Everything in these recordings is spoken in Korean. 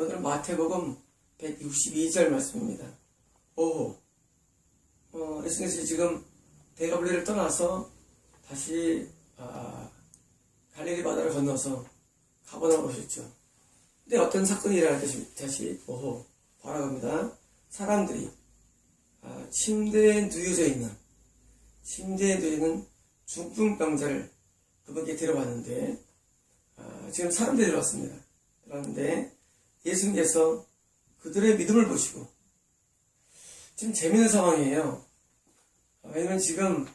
오늘 마태복음 162절 말씀입니다. 오호. 예수님께서 지금 대가볼리를 떠나서 다시 갈릴리 바다를 건너서 가버나움으로 오셨죠. 근데 어떤 사건이 일어날 때 다시 오호 바라고 합니다. 사람들이 침대에 누워져 있는 중풍병자를 그분께 데려왔는데 지금 사람들이 데려왔습니다. 그런데 예수님께서 그들의 믿음을 보시고 지금 재밌는 상황이에요. 왜냐면 지금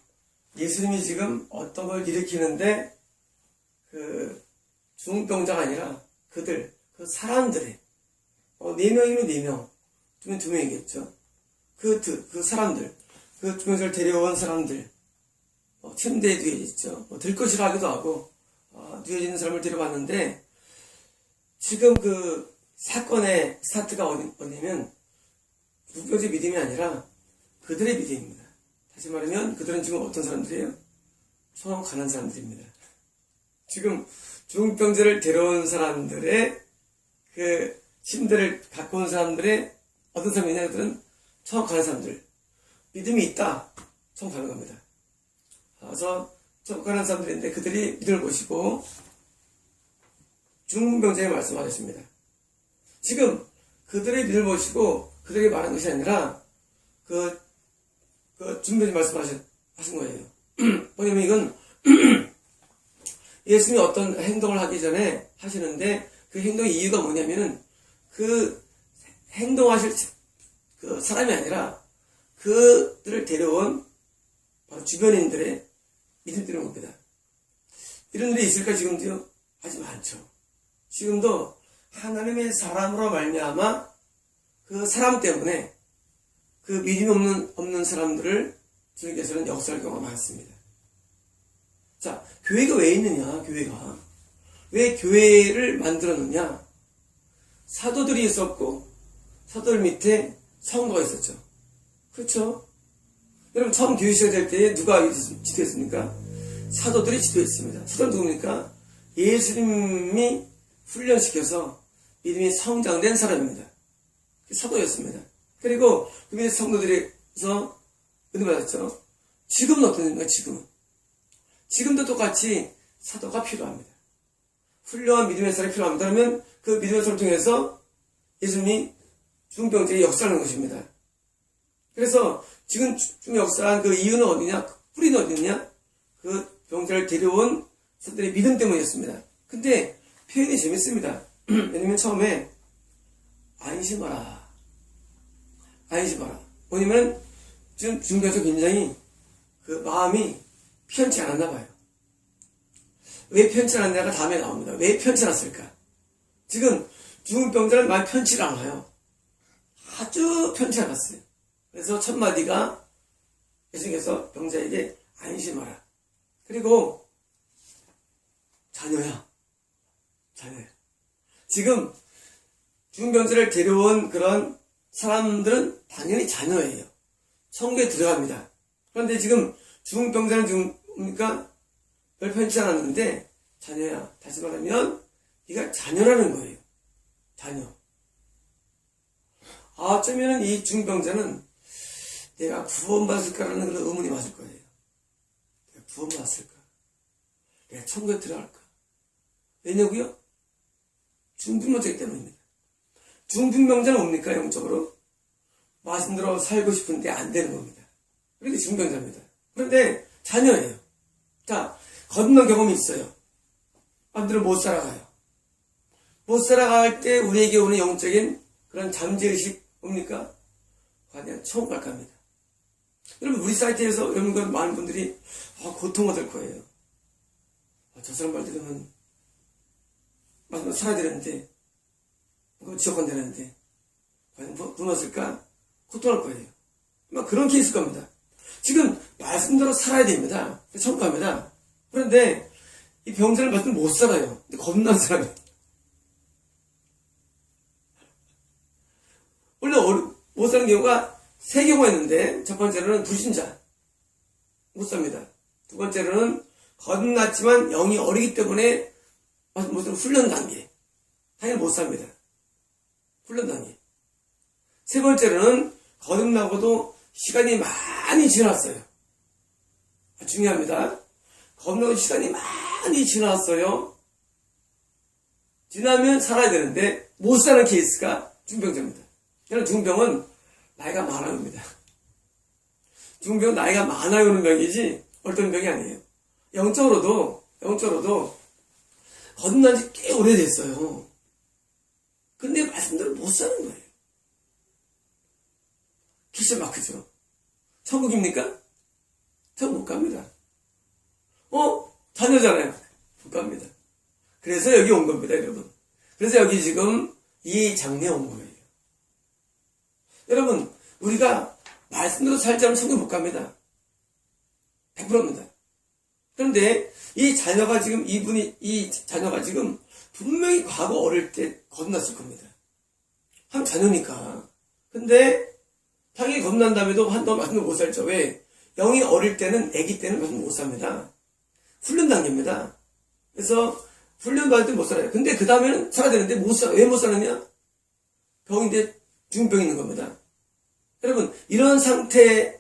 예수님이 지금 어떤 걸 일으키는데 그 중풍병자가 아니라 그 사람들의 4명이면 4명, 2명 2명이겠죠. 그 사람들, 그 중병자를 데려온 사람들, 침대에 누워있죠. 들것이라 하기도 하고 누워있는 사람을 데려왔는데 지금 그 사건의 스타트가 어디냐면 중병자의 믿음이 아니라 그들의 믿음입니다. 다시 말하면 그들은 지금 어떤 사람들이에요? 처음 가난 사람들입니다. 지금 중병자를 데려온 사람들의 그 침대를 갖고 온 사람들의 어떤 사람이냐? 그들은 처음 가는 사람들. 믿음이 있다. 처음 가는 겁니다. 그래서 처음 가는 사람들인데 그들이 믿음을 보시고 중풍병자에 말씀하셨습니다. 지금 그들의 믿음을 보시고 그들에게 말한 것이 아니라 그 중풍병자 말씀하신 거예요. 뭐냐면 이건 예수님이 어떤 행동을 하기 전에 하시는데 그 행동의 이유가 뭐냐면은 그 행동하실 그 사람이 아니라 그들을 데려온 바로 주변인들의 믿음 때문에 겁니다. 이런 일이 있을까 지금도요? 아주 많죠. 지금도 하나님의 사람으로 말미암아 그 사람 때문에 그 믿음이 없는 사람들을 주님께서는 역사할 경우가 많습니다. 자, 교회가 왜 있느냐? 교회가 왜 교회를 만들었느냐? 사도들이 있었고 사도들 밑에 성도가 있었죠. 그렇죠? 여러분 처음 교회 시작될 때 누가 지도했습니까? 사도들이 지도했습니다. 사도는 누굽니까? 예수님이 훈련시켜서 믿음이 성장된 사람입니다. 사도였습니다. 그리고 그 밑에 성도들에서 은혜 받았죠. 지금은 어떻습니까? 지금도 똑같이 사도가 필요합니다. 훌륭한 믿음의 사람이 필요합니다. 그러면 그 믿음의 사람을 통해서 예수님이 중병자의 역사하는 것입니다. 그래서 지금 역사한 그 이유는 어디냐? 뿌리는 어디냐? 그 병자를 데려온 사람들의 믿음 때문이었습니다. 근데 표현이 재밌습니다. 왜냐면 처음에 안심하라. 뭐냐면 지금 중병자 굉장히 그 마음이 편치 않았나 봐요. 왜 편치 않았냐가 다음에 나옵니다. 왜 편치 않았을까? 지금 중병자는 많이 편치 않아요. 아주 편치 않았어요. 그래서 첫 마디가 예수님께서 병자에게 안심하라. 그리고 자녀야. 지금 중병자를 데려온 그런 사람들은 당연히 자녀예요. 천국에 들어갑니다. 그런데 지금 중병자는 지금 뭡니까? 별 편치 않았는데 자녀야. 다시 말하면 네가 자녀라는 거예요. 자녀. 어쩌면 이 중병자는 내가 구원받았을까라는 그런 의문이 맞을 거예요. 내가 구원받았을까? 내가 천국에 들어갈까? 왜냐고요? 중풍병자이기 때문입니다. 중풍병자는 뭡니까? 영적으로 말씀대로 살고 싶은데 안 되는 겁니다. 그런데 중풍병자입니다. 그런데 자녀예요. 자, 건넌 경험이 있어요. 반대로 못 살아가요. 못 살아갈 때 우리에게 오는 영적인 그런 잠재의식 뭡니까? 과연 천국 갈까 합니다. 여러분 우리 사이트에서 여러분 많은 분들이 고통받을 거예요. 저 사람 말 들으면 마지막 살아야 되는데 지옥 간 되는데 과연 굶었을까? 고통할 거예요. 막 그런 케이스일 겁니다. 지금 말씀대로 살아야 됩니다. 천국 갑니다. 그런데 이 병자를 말씀 못 살아요. 근데 겁난 사람이에요. 원래 못 사는 경우가 3경우가 있는데 첫 번째로는 불신자 못 삽니다. 두 번째로는 겁났지만 영이 어리기 때문에 무슨 훈련 단계 당연히 못 삽니다. 훈련당해. 세 번째로는 거듭나고도 시간이 많이 지났어요. 중요합니다. 거듭나고 시간이 많이 지났어요. 지나면 살아야 되는데 못 사는 케이스가 중병자입니다. 저는 중병은 나이가 많아요입니다. 중병은 나이가 많아요 오는 병이지 어떤 병이 아니에요. 영적으로도 거듭난 지 꽤 오래됐어요. 근데 말씀대로 못 사는 거예요. 퀴즈 마크죠. 천국입니까? 천국 못 갑니다. 자녀잖아요. 못 갑니다. 그래서 여기 온 겁니다, 여러분. 그래서 여기 지금 이 장례에 온 거예요. 여러분, 우리가 말씀대로 살지 않으면 천국 못 갑니다. 100%입니다. 그런데 이 자녀가 지금 분명히 과거 어릴 때 거듭났을 겁니다. 한 자녀니까. 근데 당연히 거듭난 다음에도 한동안 말씀을 못 살죠. 왜? 영이 어릴 때는, 아기 때는 말씀을 못 삽니다. 훈련 단계입니다. 그래서 훈련 받을 때 못 살아요. 근데 그 다음에는 살아야 되는데 못 살아. 왜 못 사느냐? 병인데 중병이 있는 겁니다. 여러분, 이런 상태에서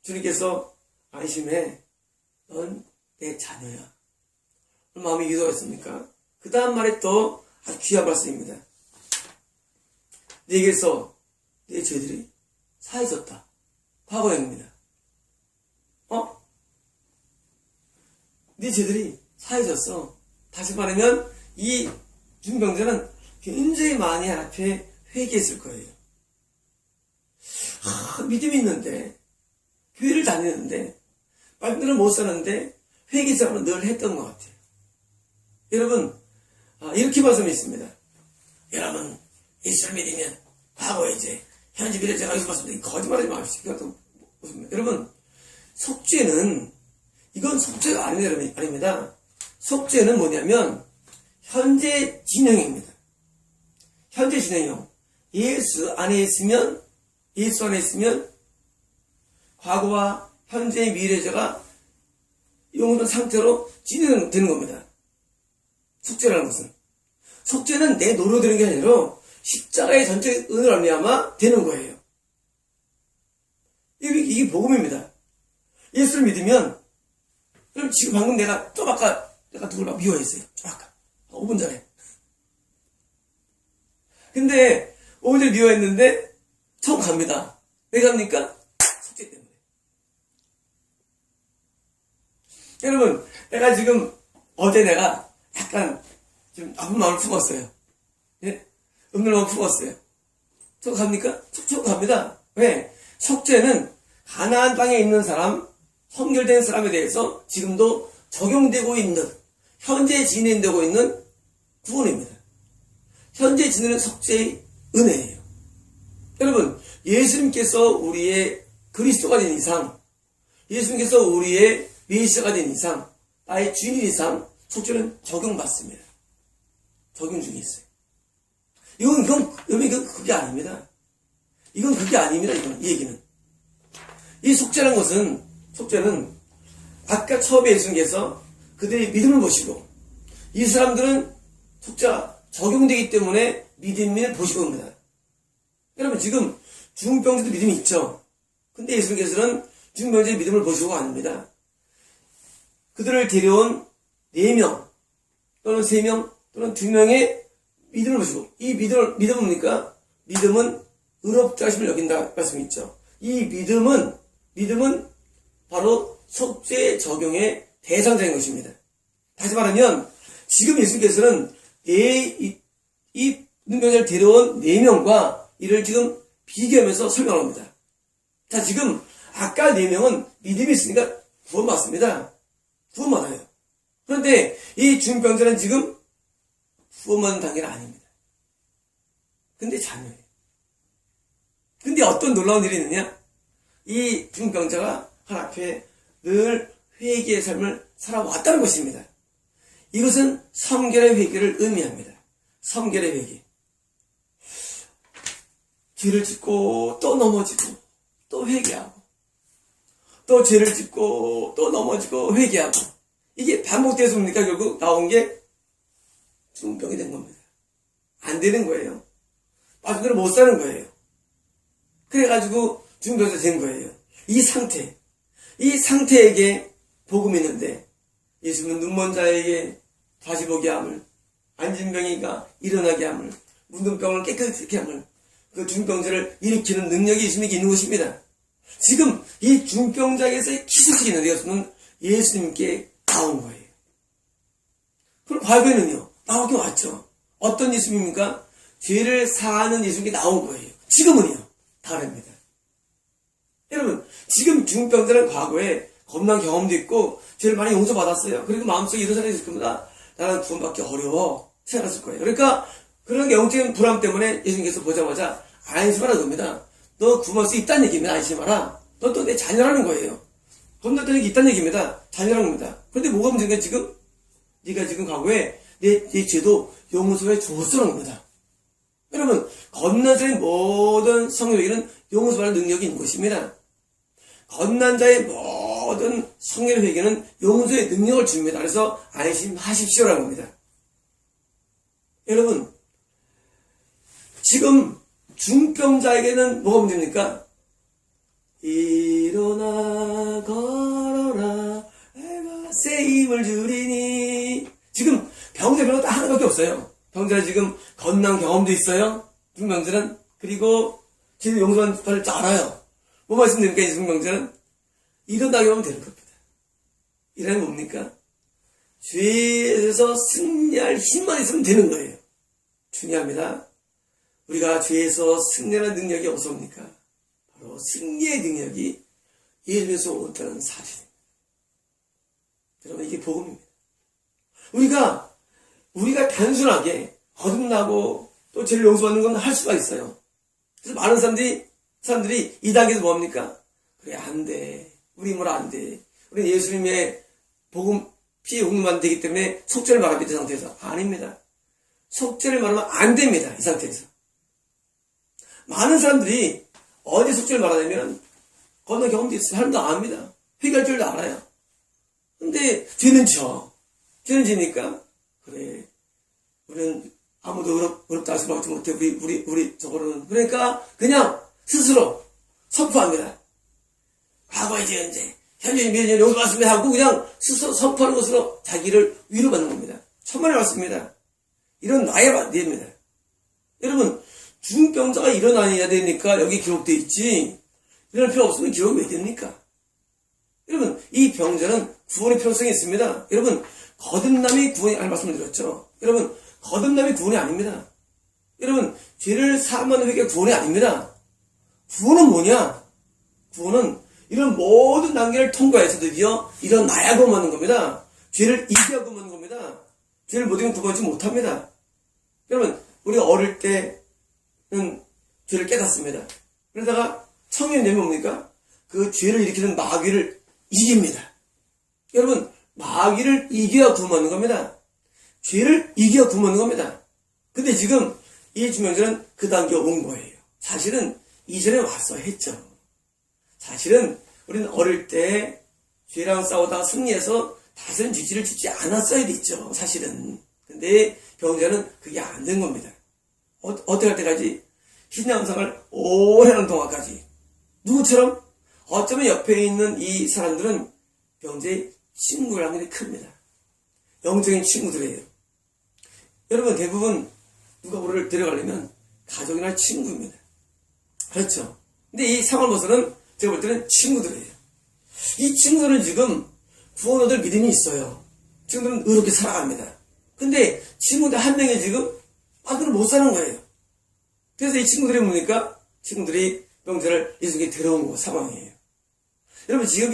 주님께서 안심해. 넌 내 자녀야. 마음이 기도했습니까? 그 다음 말에 또 아주 귀한 말씀입니다. 네게서 내 죄들이 사해졌다. 과거형입니다. 네 죄들이 사해졌어. 다시 말하면 이 중병자는 굉장히 많이 앞에 회개했을 거예요. 믿음이 있는데 교회를 다니는데 말씀대로 못 사는데 회개 싸움은 늘 했던 것 같아요. 여러분 이렇게 말씀이 있습니다. 여러분 예수를 믿으면 과거에 이제 현재 미래 제가 여기서 봤습니다. 거짓말하지 마십시오. 여러분 속죄는 이건 속죄가 아닙니다. 속죄는 뭐냐면 현재 진행입니다. 현재 진행형. 예수 안에 있으면 과거와 현재의 미래자가 영원한 상태로 진행되는 겁니다. 속죄라는 것은. 속죄는 내 노력으로 되는 게 아니라 십자가의 전체 은혜로 말미암아 되는 거예요. 이게 복음입니다. 예수를 믿으면 그럼 지금 방금 내가 누굴 막 미워했어요. 좀 아까 5분 전에. 근데 5분 전에 미워했는데 처음 갑니다. 왜 갑니까? 속죄 때문에. 여러분 내가 어제 약간 좀 나쁜 마음을 품었어요. 예? 없는 마음을 품었어요. 저 갑니까? 저 갑니다. 왜? 속죄는 가나안 땅에 있는 사람, 선결된 사람에 대해서 지금도 적용되고 있는, 현재 진행되고 있는 구원입니다. 현재 진행은 속죄의 은혜예요. 여러분, 예수님께서 우리의 그리스도가 된 이상, 예수님께서 우리의 메시아가 된 이상, 나의 주인인 이상, 속죄는 적용받습니다. 적용 중에 있어요. 이건 그게 아닙니다. 이건 그게 아닙니다. 이 얘기는. 이 속죄는 아까 처음에 예수님께서 그들의 믿음을 보시고 이 사람들은 속죄가 적용되기 때문에 믿음을 보시고 옵니다. 여러분 지금 중병자도 믿음이 있죠. 근데 예수님께서는 중병자의 믿음을 보시고 아닙니다. 그들을 데려온 4명 또는 3명 또는 2명의 믿음을 보시고 이 믿음은 뭡니까? 믿음은 의롭다 하심을 여긴다 말씀이 있죠. 이 믿음은 바로 속죄 적용의 대상자인 것입니다. 다시 말하면 지금 예수님께서는 이 눈병자를 데려온 4명과 이를 지금 비교하면서 설명합니다. 자 지금 아까 4명은 믿음이 있으니까 구원받습니다. 구원받아요. 그런데 이 중병자는 지금 구원받는 단계는 아닙니다. 근데 자녀예요. 근데 어떤 놀라운 일이 있느냐? 이 중병자가 하나님 앞에 늘 회개의 삶을 살아왔다는 것입니다. 이것은 성결의 회개를 의미합니다. 성결의 회개. 죄를 짓고 또 넘어지고 또 회개하고 또 죄를 짓고 또 넘어지고 회개하고 이게 반복되었습니까? 결국 나온 게 중병이 된 겁니다. 안 되는 거예요. 말씀대로 못 사는 거예요. 그래가지고 중병자 된 거예요. 이 상태에게 복음이 있는데 예수님은 눈먼 자에게 다시 보게 함을, 안진병이가 일어나게 함을, 묻은 병을 깨끗하게 함을, 그 중병자를 일으키는 능력이 예수님에게 있는 것입니다. 지금 이 중병자에게서의 기술적인 예수는 예수님께 나온 거예요. 그럼 과거에는요, 나오게 왔죠. 어떤 예수님입니까? 죄를 사하는 예수님께 나온 거예요. 지금은요, 다릅니다. 여러분, 지금 중병자는 과거에 겁난 경험도 있고 죄를 많이 용서받았어요. 그리고 마음속에 이런 생각이 있을 겁니다. 나는 구원받기 어려워 생각했을 거예요. 그러니까 그런 영적인 불안 때문에 예수님께서 보자마자 안심하라는 겁니다. 너 구원할 수 있다는 얘기입니다. 안심하라. 너 또 내 자녀라는 거예요. 건너던 얘기 있다는 얘기입니다. 자녀라는 겁니다. 그런데 뭐가 문제인가 지금? 네가 지금 과거에 네 죄도 용서해 줬으라는 겁니다. 여러분, 건넌 자의 모든 성령에게는 용서하는 능력이 있는 것입니다. 건난 자의 모든 성령에게는 용서의 능력을 줍니다. 그래서 안심하십시오라는 겁니다. 여러분, 지금 중병자에게는 뭐가 문제입니까? 일어나 걸어라 내가 새 힘을 주리니. 지금 병자 별로 딱 하나밖에 없어요. 병자는 지금 건난 경험도 있어요. 중병자는. 그리고 지금 용서한 바를 알아요. 뭐 말씀드립니까? 이 중병자는 일어나게 하면 되는 겁니다. 이라는 뭡니까? 죄에서 승리할 힘만 있으면 되는 거예요. 중요합니다. 우리가 죄에서 승리하는 능력이 어디서 옵니까? 바로 승리의 능력이 예수에서 온다는 사실입니다. 여러분, 이게 복음입니다. 우리가 단순하게 거듭나고 또 죄를 용서받는 건 할 수가 있어요. 그래서 많은 사람들이 이 단계에서 뭐합니까? 그래, 안 돼. 우리 뭐라 안 돼. 우리는 예수님의 복음, 피의 복음만 되기 때문에 속죄를 말합니다. 이 상태에서. 아닙니다. 속죄를 말하면 안 됩니다. 이 상태에서. 많은 사람들이 어디 속죄를 말하냐면 건너 경험도 있어요. 사람도 압니다. 회개할 줄도 알아요. 근데 죄는 죄는 지니까 그래, 우리는 아무도 어렵다 하지 못해. 우리 저거는. 그러니까 그냥 스스로 선포합니다. 과거의 죄는 죄, 현재 미래는 용서받습니다 하고 그냥 스스로 선포하는 것으로 자기를 위로받는 겁니다. 천만에 맞습니다. 이런 나야 됩니다. 여러분, 중병자가 일어나야 되니까 여기 기록되어 있지, 일어날 필요 없으면 기록이 왜 됩니까? 여러분, 이 병자는 구원의 필요성이 있습니다. 여러분, 거듭남이 구원이 아닌 말씀을 드렸죠. 여러분, 거듭남이 구원이 아닙니다. 여러분, 죄를 사함하는 회개가 구원이 아닙니다. 구원은 뭐냐? 구원은 이런 모든 단계를 통과해서 드디어 일어나야 구원받는 겁니다. 죄를 이겨야 구원받는 겁니다. 죄를 못 이기면 구원받지 못합니다. 여러분, 우리가 어릴 때는 죄를 깨닫습니다. 그러다가 청년이 되면 뭡니까? 그 죄를 일으키는 마귀를 이깁니다. 여러분, 마귀를 이겨야 구원받는 겁니다. 죄를 이겨야 구원받는 겁니다. 근데 지금 이 중병자는 그 단계에 온 거예요. 사실은 이전에 와서 했죠. 사실은 우리는 어릴 때 죄랑 싸우다가 승리해서 다시는 죄를 짓지 않았어야 됐죠. 사실은. 근데 병자는 그게 안 된 겁니다. 어떻게 할 때까지? 신앙생활 오래 하는 동안까지. 누구처럼? 어쩌면 옆에 있는 이 사람들은 병자의 친구를 하는 게 큽니다. 영적인 친구들이에요. 여러분, 대부분 누가 우리를 데려가려면 가족이나 친구입니다. 그렇죠? 근데 이 상황을 봐서는 제가 볼 때는 친구들이에요. 이 친구들은 지금 구원 얻을 믿음이 있어요. 친구들은 의롭게 살아갑니다. 근데 친구들 한 명이 지금 밖으로 못 사는 거예요. 그래서 이 친구들이 뭡니까? 친구들이 병자를 예수님께 데려온 상황이에요. 여러분, 지금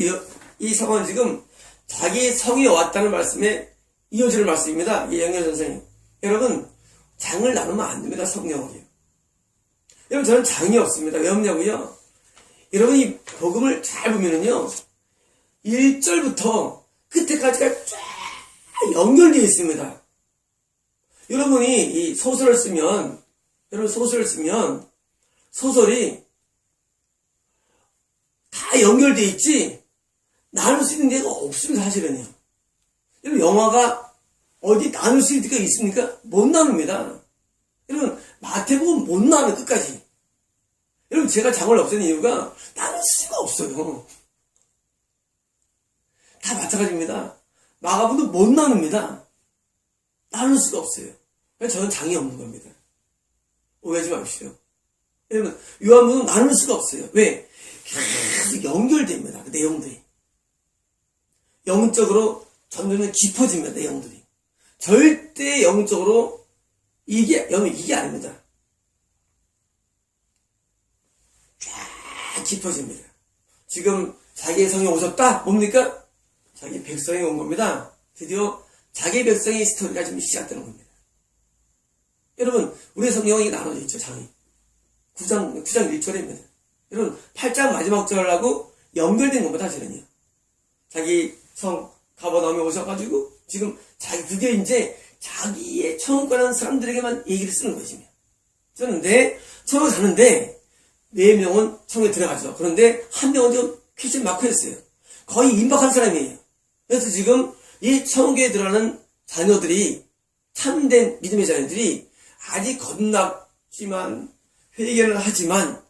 이 상황은 지금 자기 성이 왔다는 말씀에 이어지는 말씀입니다. 이 영현 선생님. 여러분, 장을 나누면 안 됩니다. 성령을요. 여러분, 저는 장이 없습니다. 왜 없냐고요? 여러분, 이 복음을 잘 보면은요, 1절부터 끝에까지가 쫙 연결되어 있습니다. 여러분이 이 소설을 쓰면, 소설이 다 연결되어 있지, 나눌 수 있는 데가 없습니다. 사실은요. 여러분, 영화가 어디 나눌 수 있는 데가 있습니까? 못 나눕니다. 여러분, 마태복음 못 나와요, 끝까지. 여러분, 제가 장을 없애는 이유가 나눌 수가 없어요. 다 마찬가지입니다. 마가복음도 못 나눕니다. 나눌 수가 없어요. 그래서 저는 장이 없는 겁니다. 오해하지 마십시오. 여러분, 요한복음은 나눌 수가 없어요. 왜? 계속 연결됩니다. 그 내용들이. 영적으로 점점 깊어집니다. 내용들이. 절대 영적으로 이게 아닙니다. 쫙 깊어집니다. 지금 자기의 성이 오셨다? 뭡니까? 자기 백성이 온 겁니다. 드디어 자기 백성의 스토리가 지금 시작되는 겁니다. 여러분, 우리 성경이 나눠져 있죠, 장이. 9장 1절입니다. 여러분, 8장 마지막 절하고 연결된 겁니다, 사실은요. 자기 성 가버나움에 오셔가지고, 지금 그게 이제 자기의 처음 가는 사람들에게만 얘기를 쓰는 것이며. 그런데, 처음에 가는데, 4명은 처음에 들어가죠. 그런데, 한 명은 지금 퀴즈 마크였어요. 거의 임박한 사람이에요. 그래서 지금, 이 천국에 들어가는 자녀들이, 참된 믿음의 자녀들이, 아직 겁났지만, 회개를 하지만,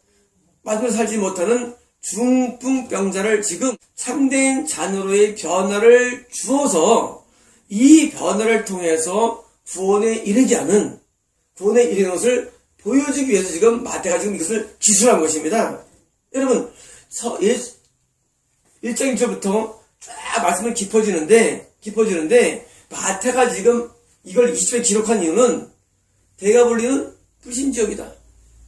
마지막에 살지 못하는 중풍병자를 지금 참된 자녀로의 변화를 주어서 이 변화를 통해서 구원에 이르게 하는 것을 보여주기 위해서 지금 마태가 지금 이것을 기술한 것입니다. 여러분, 1장 1절부터 쫙 말씀을 깊어지는데 마태가 지금 이걸 20회 기록한 이유는 대가 불리는 불신지역이다.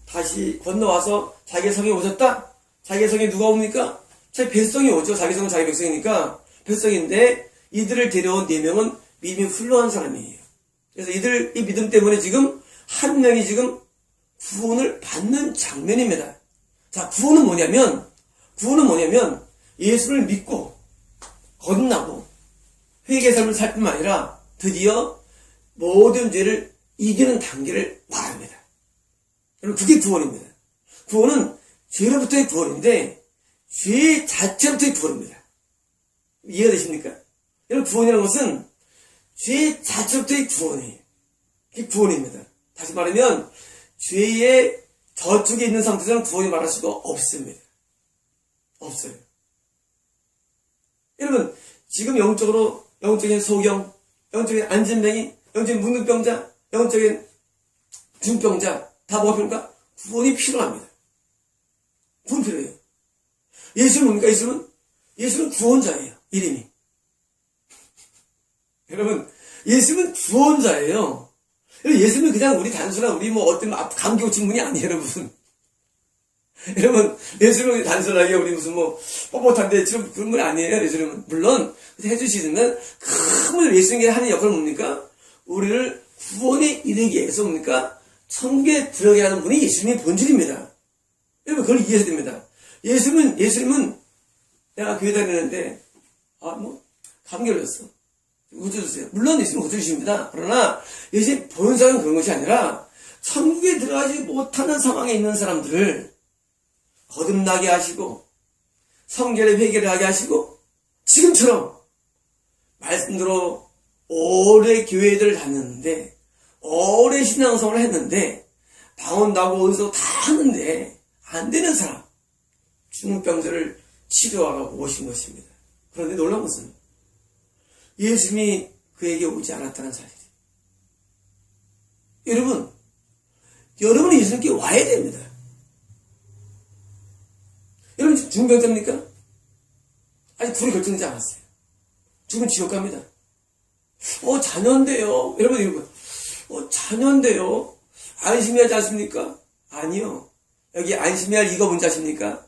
다시 건너와서 자기 성에 오셨다? 자기 성에 누가 옵니까? 제 백성이 오죠. 자기 성은 자기 백성이니까 백성인데 이들을 데려온 4명은 믿음이 훌륭한 사람이에요. 그래서 이 믿음 때문에 지금 한 명이 지금 구원을 받는 장면입니다. 자, 구원은 뭐냐면 예수를 믿고 거듭나고 회개의 삶을 살 뿐만 아니라 드디어 모든 죄를 이기는 단계를 말합니다. 여러분, 그게 구원입니다. 구원은 죄로부터의 구원인데 죄 자체로부터의 구원입니다. 이해가 되십니까? 여러분, 구원이라는 것은 죄 자체로부터의 구원이에요. 그게 구원입니다. 다시 말하면 죄의 저쪽에 있는 상태에서는 구원이 말할 수가 없습니다. 없어요. 여러분, 지금 영적인 소경, 영적인 안진뱅이, 영적인 문둥병자, 영적인 중병자 다 뭐가 필요합니까? 구원이 필요합니다. 구원 필요해요. 예수는 뭡니까? 예수는 구원자예요. 이름이. 여러분, 예수는 구원자예요. 예수는 그냥 우리 단순한 어떤 감기 고친 분이 아니에요, 여러분. 여러분, 예수는 단순하게 우리 무슨 뻣뻣한데 지금 그런 분이 아니에요, 예수는. 물론 해주시는 큰 분을 예수님께 하는 역할은 뭡니까? 우리를 구원에 이르게 해서 뭡니까? 천국에 들어가게 하는 분이 예수님의 본질입니다. 여러분, 그걸 이해해야 됩니다. 예수님은 내가 교회 다니는데 감기 걸렸어. 고쳐주세요. 물론 예수님은 고쳐주십니다. 그러나 예수님 본성은 그런 것이 아니라 천국에 들어가지 못하는 상황에 있는 사람들을 거듭나게 하시고 성결의 회개를 하게 하시고 지금처럼 말씀대로 오래 교회들을 다녔는데 오래 신앙생활을 했는데 나온다고 어디서 다 하는데 안 되는 사람 중풍병자를 치료하러 오신 것입니다. 그런데 놀라운 것은 예수님이 그에게 오지 않았다는 사실이에요. 여러분이 예수님께 와야 됩니다. 여러분 중풍병자입니까? 아직 불이 결정되지 않았어요. 죽은 지옥 갑니다. 자녀인데요. 여러분, 자녀인데요. 안심해야 하지 않습니까? 아니요. 여기 안심해야 할 이유가 뭔지 아십니까?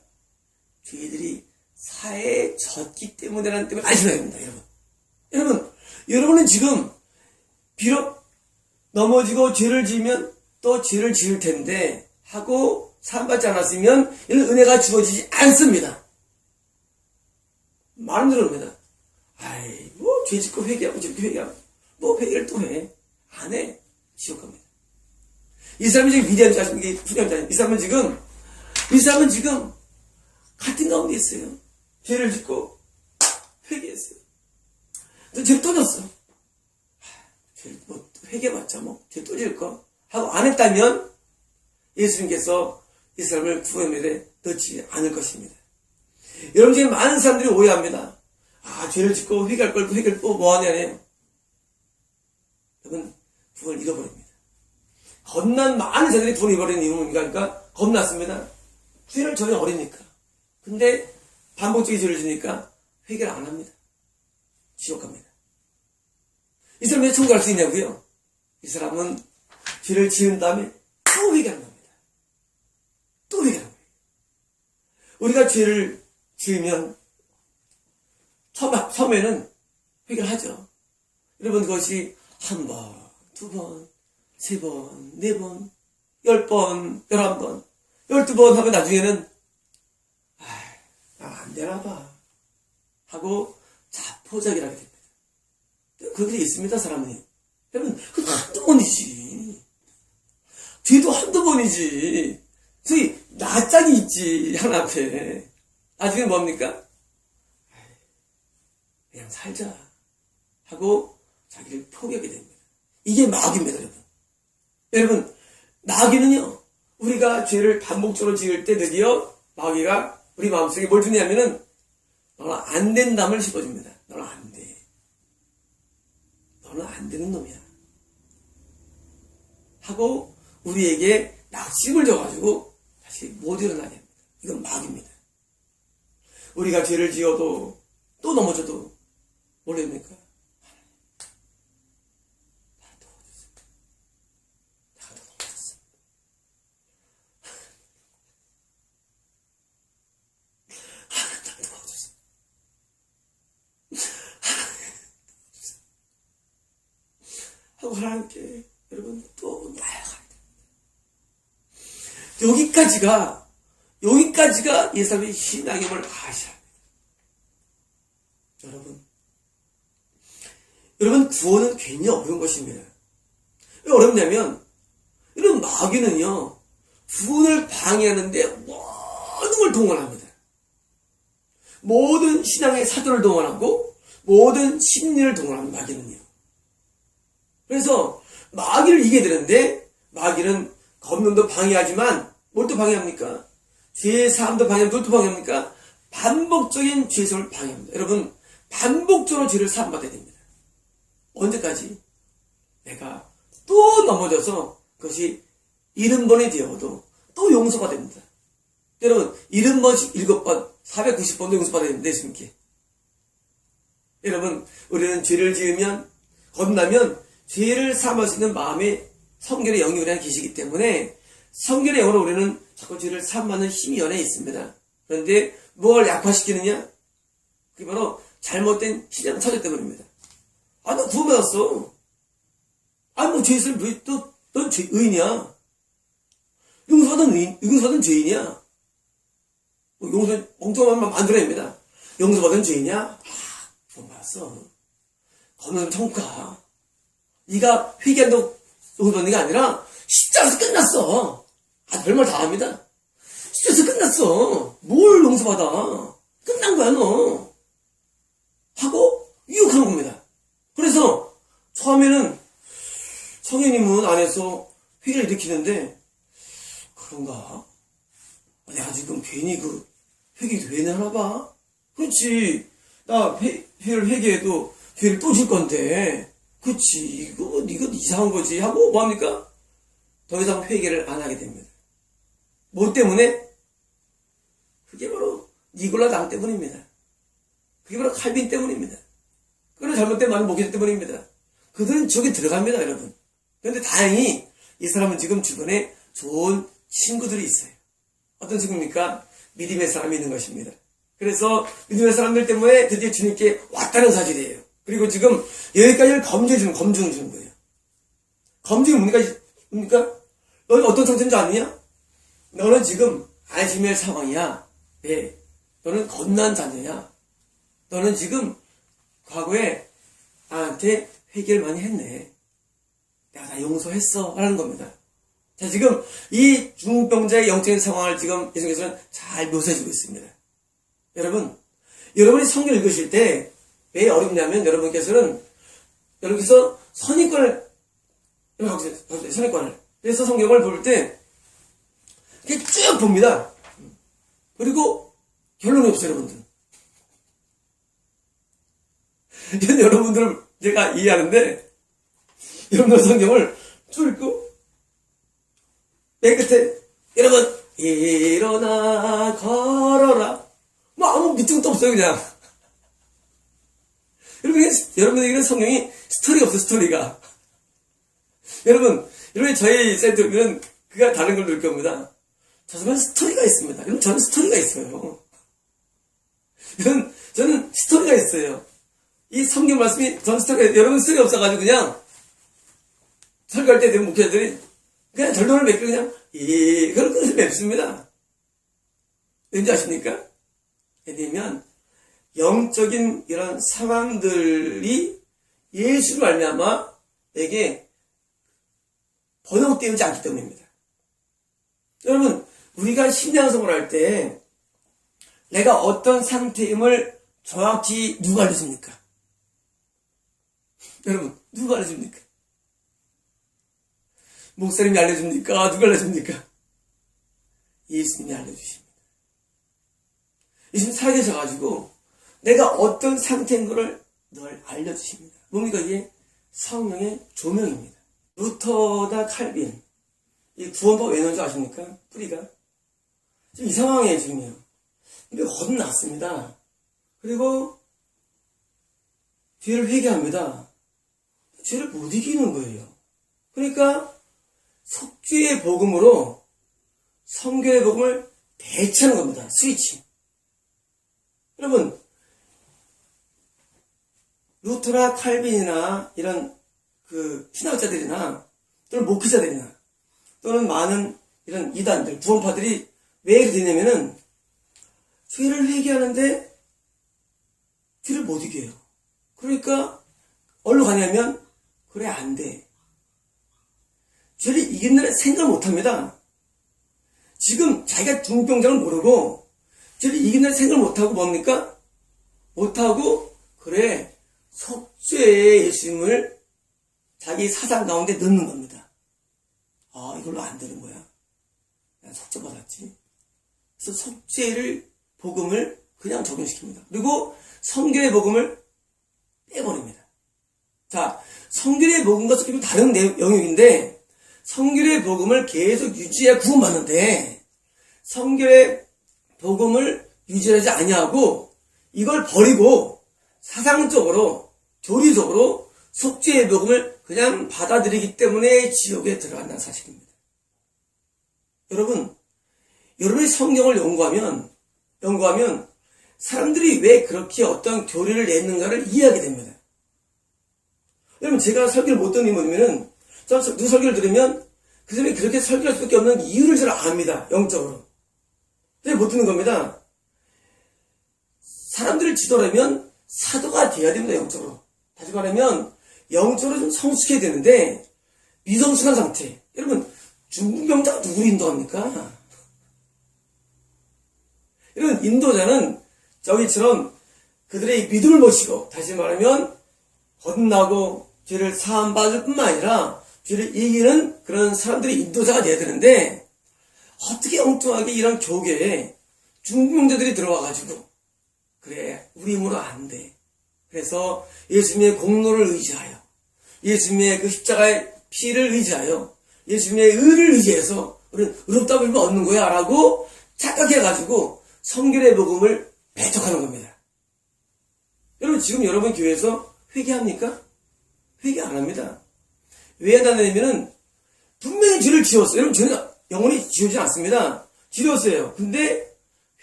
죄들이 사해에 졌기 때문에라는 때문에 안심해야 됩니다, 여러분. 여러분은 지금 비록 넘어지고 죄를 지으면 또 죄를 지을 텐데 하고 사함받지 않았으면 이런 은혜가 주어지지 않습니다. 말은 들어옵니다. 죄 짓고 회개하고 저렇게 회개하고 회개를 또 해. 안 해. 지옥 갑니다. 이 사람이 지금 위대한 자입니까? 부대한 자입니까? 이 사람은 지금 같은 가운데 있어요. 죄를 짓고 회개했어요. 죄를 또 졌어. 회개봤자 죄 또 질까? 하고 안 했다면 예수님께서 이 사람을 구원에 넣지 않을 것입니다. 여러분 지금 많은 사람들이 오해합니다. 죄를 짓고 회개할 걸 회개를 또 뭐하냐네요. 여러분 구원을 잃어버립니다. 겁난 많은 사람들이 구원을 잃어버리는 이유는 그러니까 겁났습니다. 죄를 전혀 어리니까. 근데 반복적인 죄를 지니까 회개를 안 합니다. 지옥 갑니다. 이 사람이 왜 천국 갈 수 있냐고요? 이 사람은 죄를 지은 다음에 또 회개하는 겁니다. 또 회개하는 거예요. 우리가 죄를 지으면 처음에는 회개를 하죠. 여러분 그것이 한 번, 두 번, 세 번, 네 번, 10번, 11번, 12번 하면 나중에는 안 되나 봐 하고 자포자기하게 됩니다. 그렇게 있습니다, 사람이. 여러분, 그 한두 번이지. 죄도 한두 번이지. 저기, 낯짝이 있지, 하나 앞에. 나중에 뭡니까? 그냥 살자. 하고, 자기를 포기하게 됩니다. 이게 마귀입니다, 여러분. 여러분, 마귀는요, 우리가 죄를 반복적으로 지을 때 드디어 마귀가 우리 마음속에 뭘 주냐면은, 너는 안 된담을 씹어줍니다. 너는 안 돼. 너는 안 되는 놈이야. 하고 우리에게 낙심을 줘가지고 다시 못 일어나게 합니다. 이건 마귀입니다. 우리가 죄를 지어도 또 넘어져도 뭘 합니까? 나를 도와주세요. 내가 또 넘어졌어. 나를 도와주세요. 하고 하나님께 여러분 또 나아가야 됩니다. 여기까지가 이 사람의 신앙임을 아셔야 합니다. 여러분 구원은 괜히 어려운 것입니다. 왜 어렵냐면 이런 마귀는요 구원을 방해하는데 모든 걸 동원합니다. 모든 신앙의 사도를 동원하고 모든 심리를 동원합니다. 마귀는요. 그래서 마귀를 이겨야 되는데 마귀는 걷는도 방해하지만 뭘 또 방해합니까? 죄의 사함도 방해합니다. 뭘 또 방해합니까? 반복적인 죄성을 방해합니다. 여러분 반복적으로 죄를 사함받아야 됩니다. 언제까지? 내가 또 넘어져서 그것이 70번이 되어도 또 용서가 됩니다. 여러분 70번씩 7번 490번도 용서받아야 됩니다. 예수님께. 여러분 우리는 죄를 지으면 건나면 죄를 사함할 수 있는 마음의 성결의 영이라는 계시기 때문에 성결의 영으로 우리는 자꾸 죄를 사함하는 힘이 연해 있습니다. 그런데 뭘 약화시키느냐? 그게 바로 잘못된 신앙 처지 때문입니다. 나 구원받았어. 뭐 죄를 왜 넌 의인이야. 용서받은 죄인이야. 용서 엉뚱한 말만 만들어냅니다. 용서받은 죄인이야? 구원받았어. 거기서 천국 가. 네가 회개한다고 용서받는 게 아니라 십자가에서 끝났어. 별말 다 합니다. 십자가에서 끝났어. 뭘 용서받아. 끝난 거야 너. 하고 유혹하는 겁니다. 그래서 처음에는 성령님은 안에서 회개를 일으키는데 그런가? 내가 지금 괜히 회개 왜 하나 봐? 그렇지. 나 회를 회개해도 죄를 또 질 건데 그치, 이거 이상한 거지 하고 뭐합니까? 더 이상 회개를 안 하게 됩니다. 뭐 때문에? 그게 바로 니골라 당 때문입니다. 그게 바로 칼빈 때문입니다. 그런 잘못된 많은 목회자 때문입니다. 그들은 저기 들어갑니다, 여러분. 그런데 다행히 이 사람은 지금 주변에 좋은 친구들이 있어요. 어떤 친구입니까? 믿음의 사람이 있는 것입니다. 그래서 믿음의 사람들 때문에 드디어 주님께 왔다는 사실이에요. 그리고 지금 여기까지를 검증을 주는 거예요. 검증이 뭡니까? 너는 어떤 상태인지 아느냐? 너는 지금 안심할 상황이야. 네. 너는 겁난 자녀야. 너는 지금 과거에 나한테 회개를 많이 했네. 내가 다 용서했어. 라는 겁니다. 자, 지금 이 중병자의 영적인 상황을 지금 예수님께서는 잘 묘사해주고 있습니다. 여러분이 성경 읽으실 때 왜 어렵냐면 여러분께서 선입관을 그래서 성경을 볼 때 이렇게 쭉 봅니다. 그리고 결론이 없어요, 여러분들. 이건 여러분들을 제가 이해하는데, 여러분들 성경을 쭉 읽고, 맨 끝에, 여러분, 일어나, 걸어라. 뭐 아무 밑둥도 없어요, 그냥. 여러분에게는 성경이 스토리가 없어요, 스토리가. 여러분, 저희 센터는 그가 다른 걸 느낄 겁니다. 저 사람은 스토리가 있습니다. 여러분, 저는 스토리가 있어요. 저는 스토리가 있어요. 이 성경 말씀이 전 스토리가, 여러분 스토리 없어가지고 그냥 설교할 때 되면 목회자들이 그냥 결론을 맺고 그냥 그걸 끝을 맺습니다. 왠지 아십니까? 왜냐면 영적인 이런 상황들이 예수를 말미암아 내게 번영되지 않기 때문입니다. 여러분, 우리가 신앙생활을 할 때 내가 어떤 상태임을 정확히 누가 알려줍니까? 여러분, 누가 알려줍니까? 목사님이 알려줍니까? 누가 알려줍니까? 예수님이 알려주십니다. 예수님 살아계셔가지고 내가 어떤 상태인 것을 늘 알려주십니다. 뭡니까? 이게 성령의 조명입니다. 루터나 칼빈, 이 구원법 왜 넣은지 아십니까? 뿌리가 지금 이 상황이에요, 지금요. 근데 혼났습니다. 그리고 죄를 회개합니다. 죄를 못 이기는 거예요. 그러니까 속죄의 복음으로 성결의 복음을 대체하는 겁니다. 스위치. 여러분, 루터나 칼빈이나 이런 그 신학자들이나 또는 목회자들이나 또는 많은 이런 이단들, 구원파들이 왜 이렇게 되냐면은 죄를 회개하는데 죄를 못 이겨요. 그러니까 어디로 가냐면 그래 안 돼. 죄를 이긴다는 생각을 못합니다. 지금 자기가 중병장을 모르고 죄를 이긴다는 생각을 못하고 뭡니까? 못하고 그래 속죄의 예수님을 자기 사상 가운데 넣는 겁니다. 아, 이걸로 안 되는 거야. 난 속죄 받았지. 그래서 속죄를 복음을 그냥 적용시킵니다. 그리고 성결의 복음을 빼버립니다. 자, 성결의 복음과 섞이면 다른 영역인데 성결의 복음을 계속 유지해야 구원받는데 성결의 복음을 유지하지 아니하고 이걸 버리고 사상적으로 교리적으로 속죄의 복음을 그냥 받아들이기 때문에 지옥에 들어간다는 사실입니다. 여러분이 성경을 연구하면 사람들이 왜 그렇게 어떤 교리를 냈는가를 이해하게 됩니다. 여러분, 제가 설교를 못 듣는 이유는 저는 누구 설교를 들으면 그 사람이 그렇게 설교할 수밖에 없는 이유를 잘 압니다. 영적으로. 근데 못 듣는 겁니다. 사람들을 지도하려면 사도가 돼야 됩니다. 영적으로. 다시 말하면 영적으로 좀 성숙해야 되는데 미성숙한 상태. 여러분, 중풍병자가 누구를 인도합니까? 이런 인도자는 저기처럼 그들의 믿음을 모시고 다시 말하면 거듭나고 죄를 사함받을 뿐만 아니라 죄를 이기는 그런 사람들이 인도자가 돼야 되는데 어떻게 엉뚱하게 이런 교계에 중풍병자들이 들어와가지고 그래 우리 힘으로 안 돼. 그래서 예수님의 공로를 의지하여 예수님의 그 십자가의 피를 의지하여 예수님의 의를 의지해서 우리는 의롭다 보면 얻는 거야 라고 착각해가지고 성결의 복음을 배척하는 겁니다. 여러분, 지금 여러분 교회에서 회개합니까? 회개 안 합니다. 왜 안 하냐면은 분명히 죄를 지웠어요. 여러분, 죄는 영원히 지우지 않습니다. 지웠어요. 근데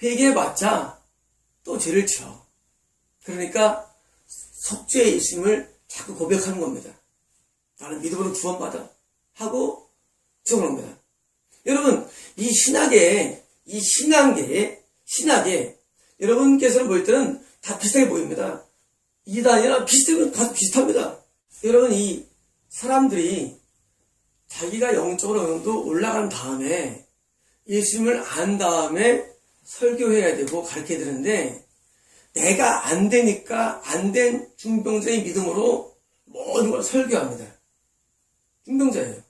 회개해봤자 또 죄를 지어. 그러니까 속죄의 예수님을 자꾸 고백하는 겁니다. 나는 믿음으로 구원받아 하고 죽는 겁니다. 여러분, 이 신학계 여러분께서는 볼 때는 다 비슷하게 보입니다. 이단이나 비슷하면 다 비슷합니다. 여러분, 이 사람들이 자기가 영적으로 어느 정도 올라간 다음에 예수님을 안 다음에 설교해야 되고 가르쳐야 되는데 내가 안 되니까 안 된 중병자의 믿음으로 모든 걸 설교합니다. 중병자예요.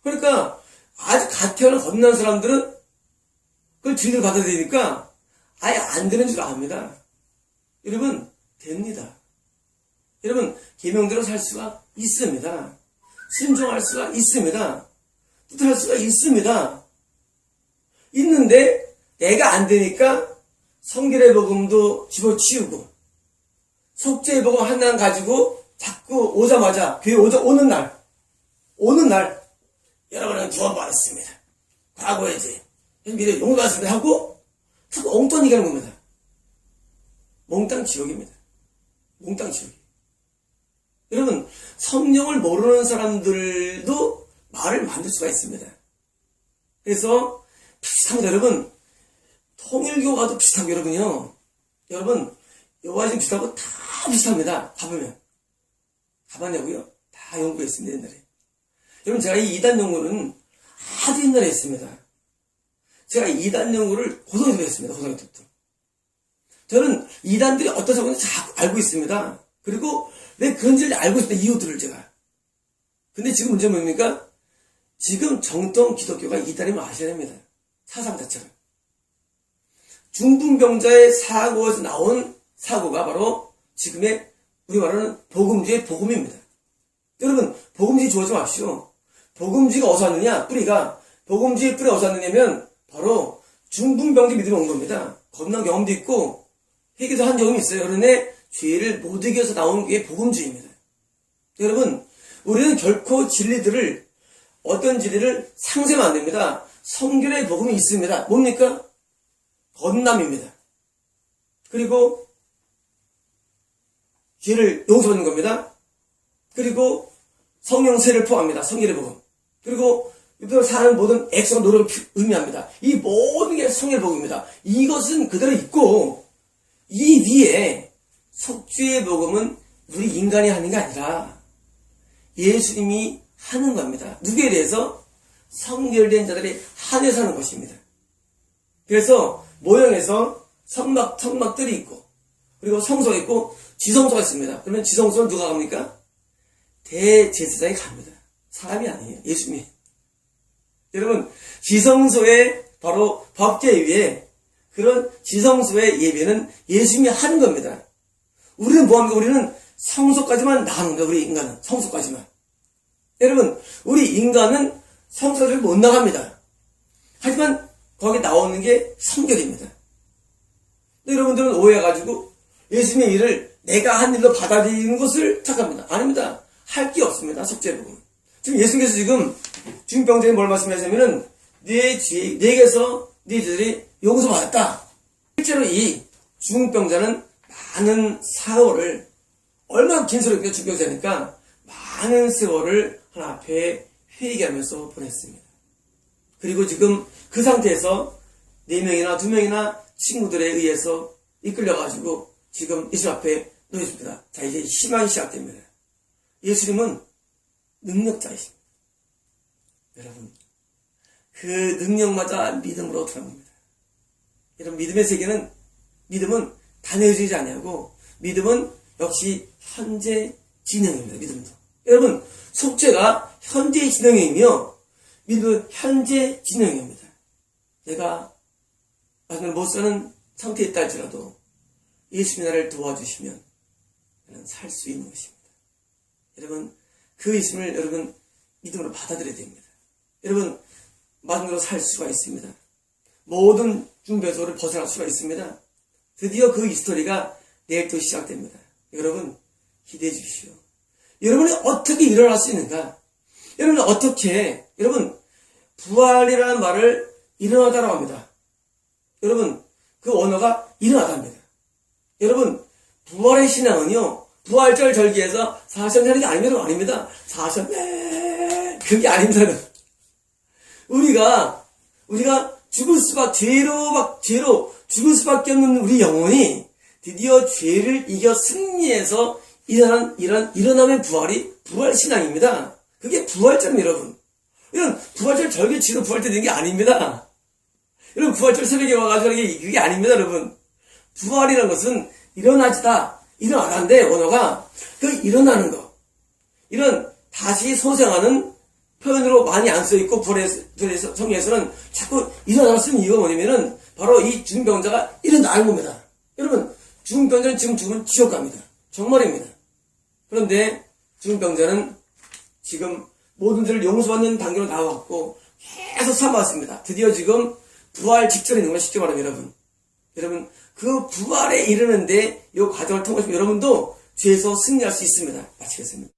그러니까 아주 갓 태어난 겁난 사람들은 그걸 진리를 받아들이니까 아예 안 되는 줄 압니다. 여러분, 됩니다. 여러분, 계명대로 살 수가 있습니다. 순종할 수가 있습니다. 뜻할 수가 있습니다. 있는데 내가 안 되니까 성결의 복음도 집어치우고 속죄의 복음 하나 가지고 자꾸 오자마자 교회 오는 날 여러분은 구원받았습니다. 과거에지 미래 용서받았습니다 하고 자꾸 엉뚱한 얘기하는 겁니다. 몽땅 지옥입니다. 몽땅 지옥. 여러분, 성령을 모르는 사람들도 말을 만들 수가 있습니다. 그래서 비슷합니다. 여러분, 통일교 가도 비슷하고 여러분요. 여러분, 여호와님 비슷하고 다 비슷합니다. 가봤냐고요? 다 연구했습니다. 옛날에. 여러분, 제가 이 이단 연구는 아주 옛날에 했습니다. 제가 이단 연구를 고등학교 때 했습니다. 고등학교 때부터. 저는 이단들이 어떤 사건인지 잘 알고 있습니다. 그리고 왜 그런지를 알고 있습니다. 이유들을 제가. 근데 지금 문제는 뭡니까? 지금 정통 기독교가 이단임을 아셔야 됩니다. 사상 자체가. 중풍병자의 사고에서 나온 사고가 바로 지금의 우리 말하는 복음주의 복음입니다. 여러분, 복음주의 좋아하지 마십시오. 복음주의가 어디서 왔느냐? 뿌리가. 복음주의 뿌리가 어디서 왔느냐면 바로 중풍병자 믿음이 온 겁니다. 겁난 경험도 있고 회개도 한 경험이 있어요. 그런데 죄를 못 이겨서 나온 게 복음주의입니다. 여러분, 우리는 결코 진리들을 어떤 진리를 상쇄하면 안 됩니다. 성결의 복음이 있습니다. 뭡니까? 건남입니다. 그리고 죄를 용서받는 겁니다. 그리고 성령세를 포함합니다. 성결의 복음. 그리고 이들을 사는 모든 액션과 노력을 의미합니다. 이 모든 게 성결의 복음입니다. 이것은 그대로 있고 이 위에 속죄의 복음은 우리 인간이 하는 게 아니라 예수님이 하는 겁니다. 누구에 대해서? 성결된 자들이 한해서 하는 것입니다. 그래서 모형에서 성막들이 있고 그리고 성소가 있고 지성소가 있습니다. 그러면 지성소는 누가 갑니까? 대제사장이 갑니다. 사람이 아니에요. 예수님이. 여러분, 지성소에 바로 법계 위에 그런 지성소의 예배는 예수님이 하는 겁니다. 우리는 뭐합니까? 우리는 성소까지만 나가는 거예요. 우리 인간은 성소까지만. 여러분, 우리 인간은 성소를 못 나갑니다. 하지만 거기 나오는 게 성결입니다. 여러분들은 오해해가지고 예수님의 일을 내가 한 일로 받아들이는 것을 착각합니다. 아닙니다. 할 게 없습니다. 속죄복음. 지금 예수님께서 지금 중병자에 뭘 말씀하시냐면은 내게서 너희들이 용서받았다. 실제로 이 중병자는 많은 사월을 얼마나 긴 세월이니까 중병자니까 많은 세월을 하나 앞에 회개하면서 보냈습니다. 그리고 지금 그 상태에서 4명이나 2명이나 친구들에 의해서 이끌려가지고 지금 예수 앞에 놓여집니다. 자, 이제 희망이 시작됩니다. 예수님은 능력자이십니다. 여러분, 그 능력마다 믿음으로 들어갑니다. 여러분, 믿음의 세계는, 믿음은 단회주의지 아니하고 믿음은 역시 현재 진행입니다. 믿음도. 여러분, 속죄가 현재 진행이며 믿음은 현재 진행입니다. 내가 나는 못 사는 상태에 있다 할지라도 예수님이 나를 도와주시면 나는 살 수 있는 것입니다. 여러분, 그 예수님을 여러분 믿음으로 받아들여야 됩니다. 여러분, 말씀대로 살 수가 있습니다. 모든 중배소를 벗어날 수가 있습니다. 드디어 그 히스토리가 내일부터 시작됩니다. 여러분, 기대해 주십시오. 여러분이 어떻게 일어날 수 있는가? 여러분은 어떻게, 여러분, 부활이라는 말을 일어나다라고 합니다. 여러분, 그 언어가 일어나답니다. 여러분, 부활의 신앙은요, 부활절 절기에서 사셨다는 게 아닙니다. 사셨네. 그게 아닙니다. 우리가 죽을 죄로 죽을 수밖에 없는 우리 영혼이 드디어 죄를 이겨 승리해서 일어남의 부활이 부활신앙입니다. 그게 부활절입니다, 여러분. 이런 부활절 절기 지도 부활절 되는 게 아닙니다. 여러분, 부활절 새벽에 와가지고 그게 아닙니다, 여러분. 부활이라는 것은 일어나는데, 언어가, 그 일어나는 거. 이런 다시 소생하는 표현으로 많이 안 써있고 부활의 성경에서는 자꾸 일어나라 쓰는 이유가 뭐냐면은 바로 이 중병자가 일어나는 겁니다. 여러분, 중병자는 지금 죽으면 지옥 갑니다. 정말입니다. 그런데 중병자는 지금 모든 죄를 용서받는 단계로 나와왔고 계속 삼아왔습니다. 드디어 지금 부활 직전에 있는 걸 쉽게 말하면 여러분 그 부활에 이르는데 이 과정을 통해서 여러분도 죄에서 승리할 수 있습니다. 마치겠습니다.